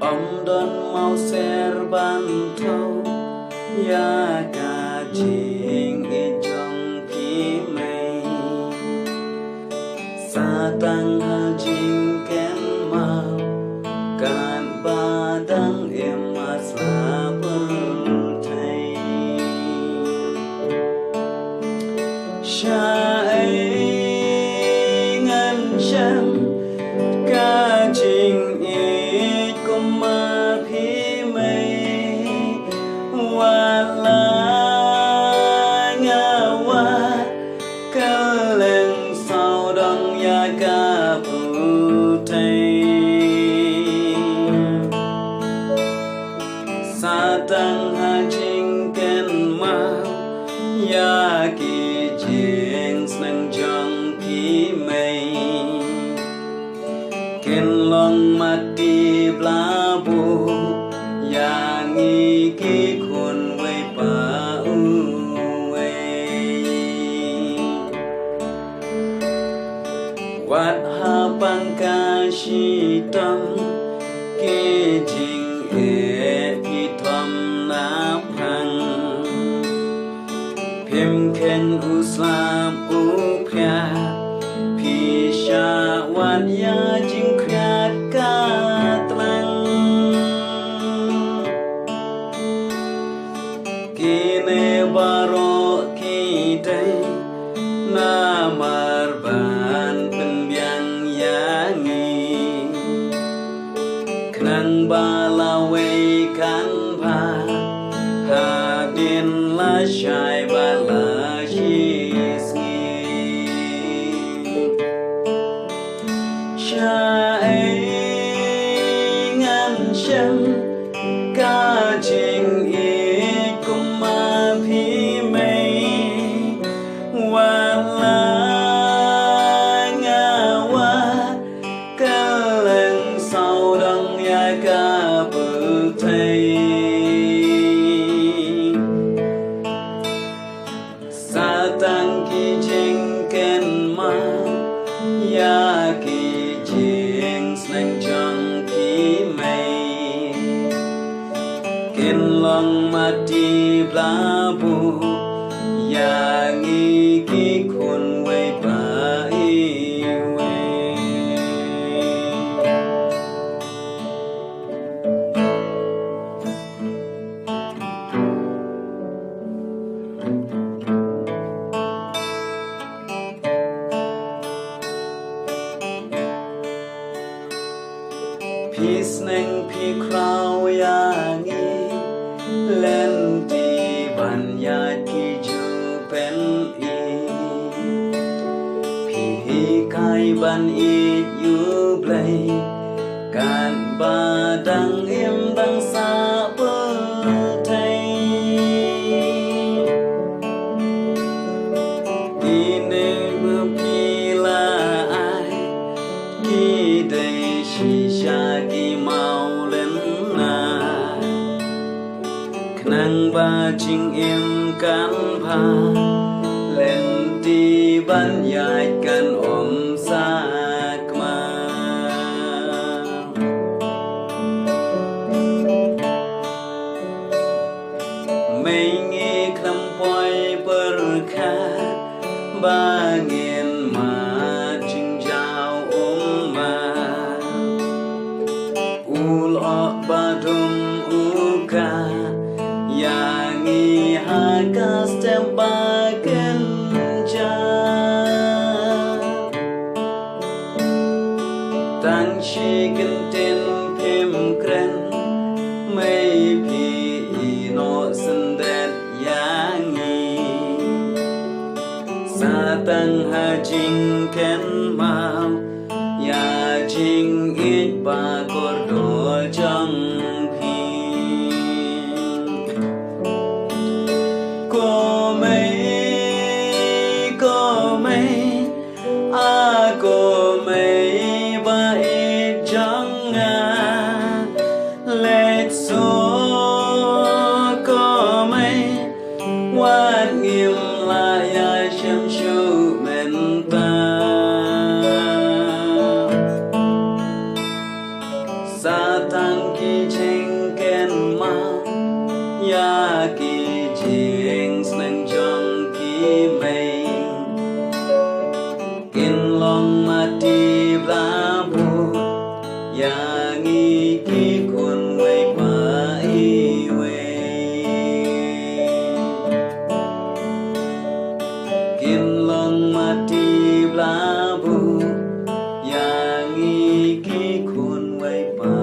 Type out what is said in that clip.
Om don mau serban thâu ya ca ching i trong pi mây sa tăng ha ching ken mau can ba đăng em as la bưng thầy cha ấy ngân chân ca ching i cũng ma phi mây wa la nga wa ca lên sau đăng ya ca bu thầy sa tăng ha ching ken ma ya ki jing snang jang pi mây ken long mati bla bu ya ngi ki khôn wei pa u wei wat ha bang ca shi tam ki jing e pi thom na phang phim khen u slam u phya pi sha wat ya jing khrat ka tlang kine baro ki dai na mar ban pen biang ya ngi khnang ba la wei kan ba ha din la shai ba la shi ngi cha ấy ngàn chân ca ching i cũng ma phi mây wa la nga wa ca lên sau đăng ya ca bự thầy sa tăng ki ching ken ma ya ki ching snang chang pi mây ken long mati bla bu ya ngi ki khôn wei pa i wei pi snang pi krau ya ngi lên ti ban ya ki ju pen i pi kai ban i yu play kan ba dang em dang sa bơ thầy đi ne mơ pi la ai ki dei shi sha ki mau lên na nang ba ching em kan pha lên ti ban yai kan om sa ma mây nghe kham poi per kha ba ngien ma ching jao ma u lo ba dum u ka ya ngi ha ka stem ba ken cha tang chi ken ten pem kren mei pi no san det ya ngi sa tang ha jing ken ma ya jing it ba kor do chang cô mấy a cô mấy ba ít chẳng à lệ số cô mấy quan nghiêm là ya xem chu men ta sa tăng kỳ chênh kén ma ya kỳ chênh snang trong kỳ mây kinh long mati bla bu ya nghi kỳ kun quay ba y kinh long mati bla bu ya nghi kỳ kun quay ba